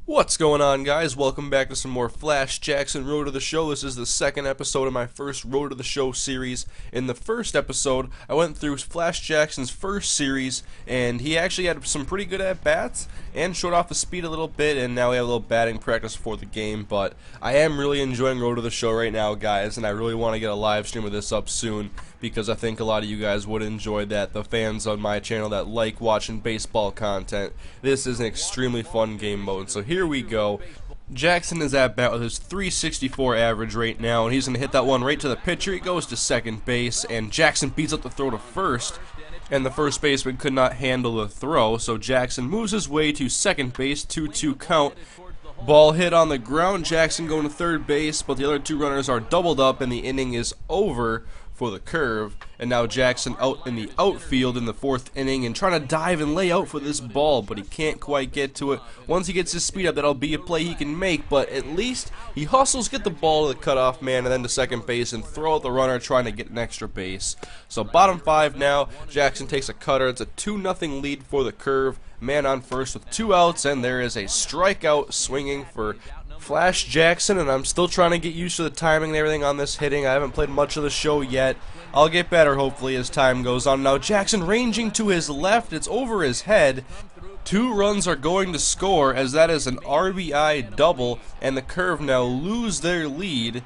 What's going on, guys? Welcome back to some more Flash Jackson Road to the Show. This is the second episode of my first Road to the Show series. In the first episode, I went through Flash Jackson's first series, and he actually had some pretty good at-bats and showed off the speed a little bit, and now we have a little batting practice for the game. But I am really enjoying Road to the Show right now, guys, and I really want to get a live stream of this up soon because I think a lot of you guys would enjoy that. The fans on my channel that like watching baseball content, this is an extremely fun game mode. So here we go. Jackson is at bat with his 364 average right now, and he's going to hit that one right to the pitcher. He goes to second base, and Jackson beats up the throw to first, and the first baseman could not handle the throw, so Jackson moves his way to second base, 2-2 count. Ball hit on the ground, Jackson going to third base, but the other two runners are doubled up, and the inning is over for the Curve. And now Jackson out in the outfield in the fourth inning and trying to dive and lay out for this ball, but he can't quite get to it. Once he gets his speed up, that'll be a play he can make, but at least he hustles, get the ball to the cutoff man and then to second base and throw out the runner trying to get an extra base. So bottom five now, Jackson takes a cutter. It's a 2-0 lead for the Curve. Man on first with 2 outs, and there is a strikeout swinging for Flash Jackson, and I'm still trying to get used to the timing and everything on this hitting. I haven't played much of the show yet. I'll get better hopefully as time goes on. Now Jackson ranging to his left, it's over his head. 2 runs are going to score as that is an RBI double, and the Curve now lose their lead.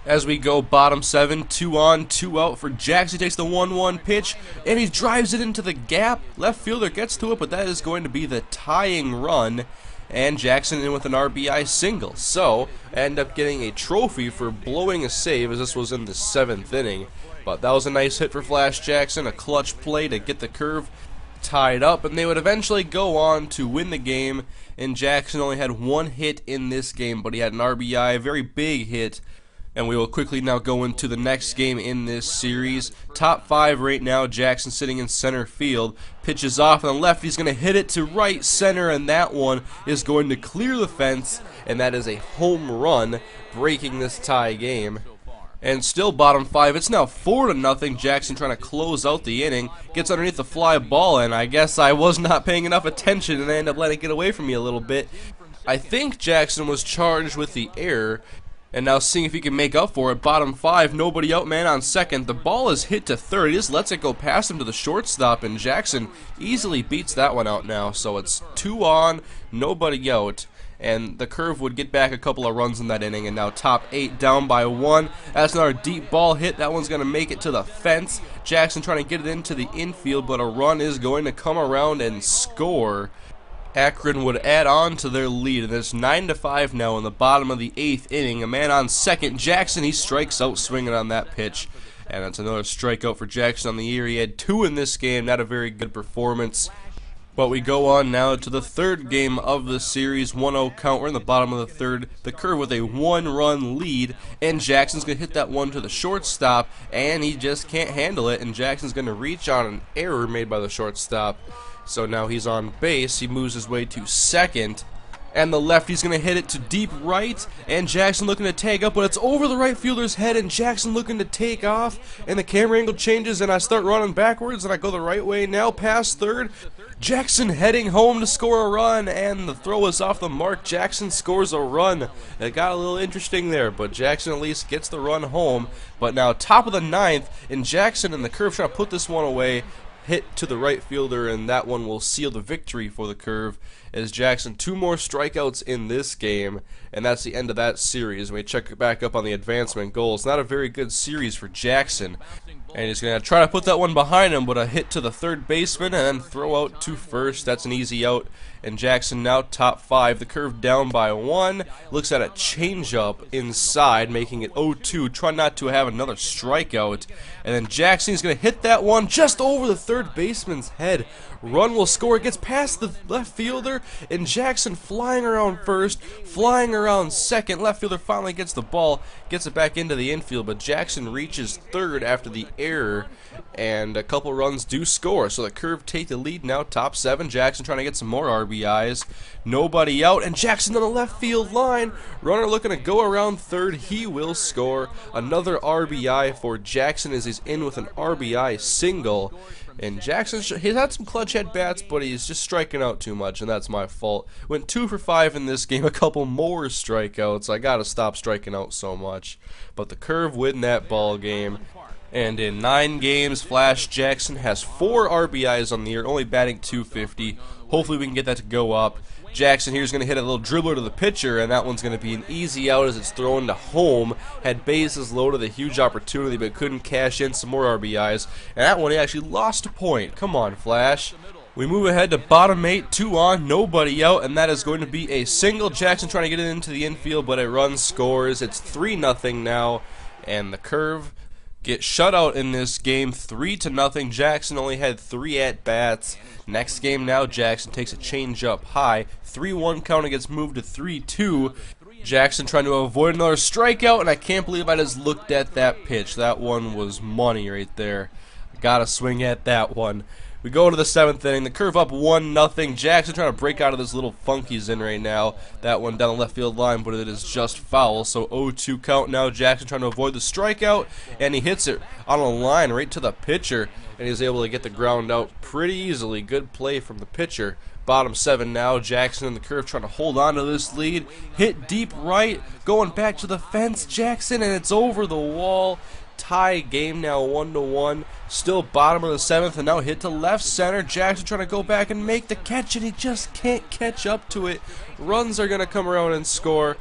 As we go bottom 7, 2 on, 2 out for Jackson. He takes the 1-1 pitch, and he drives it into the gap. Left fielder gets to it, but that is going to be the tying run. And Jackson in with an RBI single. So, I end up getting a trophy for blowing a save, as this was in the 7th inning. But that was a nice hit for Flash Jackson, a clutch play to get the Curve tied up, and they would eventually go on to win the game. And Jackson only had 1 hit in this game, but he had an RBI, a very big hit. And we will quickly now go into the next game in this series. Top 5 right now, Jackson sitting in center field. Pitches off on the left, he's going to hit it to right center, and that one is going to clear the fence, and that is a home run, breaking this tie game. And still bottom 5, it's now 4-0. Jackson trying to close out the inning, gets underneath the fly ball, and I guess I was not paying enough attention, and they end up letting it get away from me a little bit. I think Jackson was charged with the error, and now seeing if he can make up for it. Bottom 5, nobody out, man on second. The ball is hit to third. He just lets it go past him to the shortstop, and Jackson easily beats that one out now. So it's 2 on, nobody out. And the Curve would get back a couple of runs in that inning, and now top 8 down by 1. That's another deep ball hit. That one's going to make it to the fence. Jackson trying to get it into the infield, but a run is going to come around and score. Akron would add on to their lead, and it's 9-5 now in the bottom of the 8th inning. A man on second, Jackson, he strikes out swinging on that pitch, and that's another strikeout for Jackson on the year. He had 2 in this game, not a very good performance. But we go on now to the third game of the series, 1-0 count. We're in the bottom of the third. The Curve with a 1-run lead, and Jackson's going to hit that one to the shortstop, and he just can't handle it, and Jackson's going to reach on an error made by the shortstop. So now he's on base, he moves his way to second, and the lefty's going to hit it to deep right, and Jackson looking to tag up, but it's over the right fielder's head, and Jackson looking to take off, and the camera angle changes, and I start running backwards, and I go the right way now, past third. Jackson heading home to score a run, and the throw is off the mark. Jackson scores a run. It got a little interesting there, but Jackson at least gets the run home. But now top of the 9th, and Jackson and the Curve trying to put this one away. Hit to the right fielder, and that one will seal the victory for the Curve, as Jackson 2 more strikeouts in this game, and that's the end of that series. We check back up on the advancement goals. Not a very good series for Jackson, and he's going to try to put that one behind him, but a hit to the third baseman and then throw out to first. That's an easy out, and Jackson now top 5. The Curve down by 1. Looks at a changeup inside, making it 0-2. Try not to have another strikeout, and then Jackson's going to hit that one just over the third baseman's head. Run will score. It gets past the left fielder, and Jackson flying around first, flying around second. Left fielder finally gets the ball, gets it back into the infield, but Jackson reaches third after the error, and a couple runs do score. So the Curve take the lead now, top 7. Jackson trying to get some more RBI. RBIs. Nobody out, and Jackson on the left field line. Runner looking to go around third. He will score. Another RBI for Jackson as he's in with an RBI single. And Jackson, he's had some clutch at-bats, but he's just striking out too much, and that's my fault. Went 2 for 5 in this game, a couple more strikeouts. I gotta stop striking out so much. But the Curve win that ball game. And in 9 games, Flash Jackson has 4 RBIs on the year, only batting .250. Hopefully we can get that to go up. Jackson here's going to hit a little dribbler to the pitcher, and that one's going to be an easy out as it's thrown to home. Had bases loaded, a huge opportunity, but couldn't cash in some more RBIs. And that one he actually lost a point. Come on, Flash. We move ahead to bottom 8, 2 on, nobody out, and that is going to be a single. Jackson trying to get it into the infield, but a run scores. It's 3-0 now, and the Curve get shut out in this game, 3-0. Jackson only had 3 at-bats. Next game now, Jackson takes a change up high. 3-1 count, gets moved to 3-2. Jackson trying to avoid another strikeout, and I can't believe I just looked at that pitch. That one was money right there. I gotta swing at that one. We go to the 7th inning. The Curve up 1-0. Jackson trying to break out of this little funk he's in right now. That one down the left field line, but it is just foul. So 0-2 count now. Jackson trying to avoid the strikeout, and he hits it on a line right to the pitcher, and he's able to get the ground out pretty easily. Good play from the pitcher. Bottom 7 now. Jackson and the Curve trying to hold on to this lead. Hit deep right, going back to the fence. Jackson, and it's over the wall. Tie game now 1-1. Still bottom of the 7th, and now hit to left center. Jackson trying to go back and make the catch, and he just can't catch up to it. Runs are going to come around and score.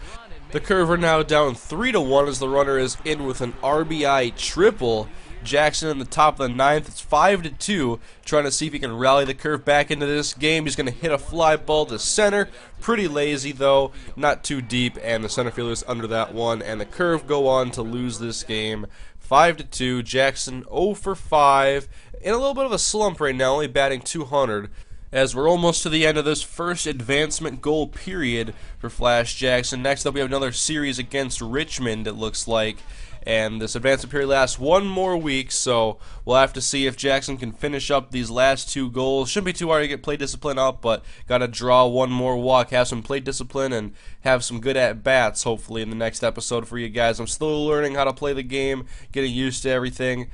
The Curve are now down 3-1 as the runner is in with an RBI triple. Jackson in the top of the 9th. It's 5-2. Trying to see if he can rally the Curve back into this game. He's going to hit a fly ball to center. Pretty lazy though, not too deep, and the center fielder is under that one. And the Curve go on to lose this game, 5-2. Jackson 0 for 5. In a little bit of a slump right now, only batting .200. As we're almost to the end of this first advancement goal period for Flash Jackson. Next up, we have another series against Richmond, it looks like. And this advancement period lasts 1 more week, so we'll have to see if Jackson can finish up these last 2 goals. Shouldn't be too hard to get play discipline up, but got to draw 1 more walk, have some play discipline, and have some good at-bats, hopefully, in the next episode for you guys. I'm still learning how to play the game, getting used to everything.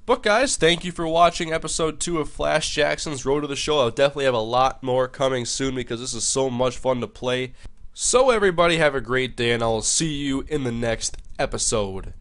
But guys, thank you for watching episode 2 of Flash Jackson's Road to the Show. I'll definitely have a lot more coming soon because this is so much fun to play. So everybody have a great day, and I'll see you in the next episode.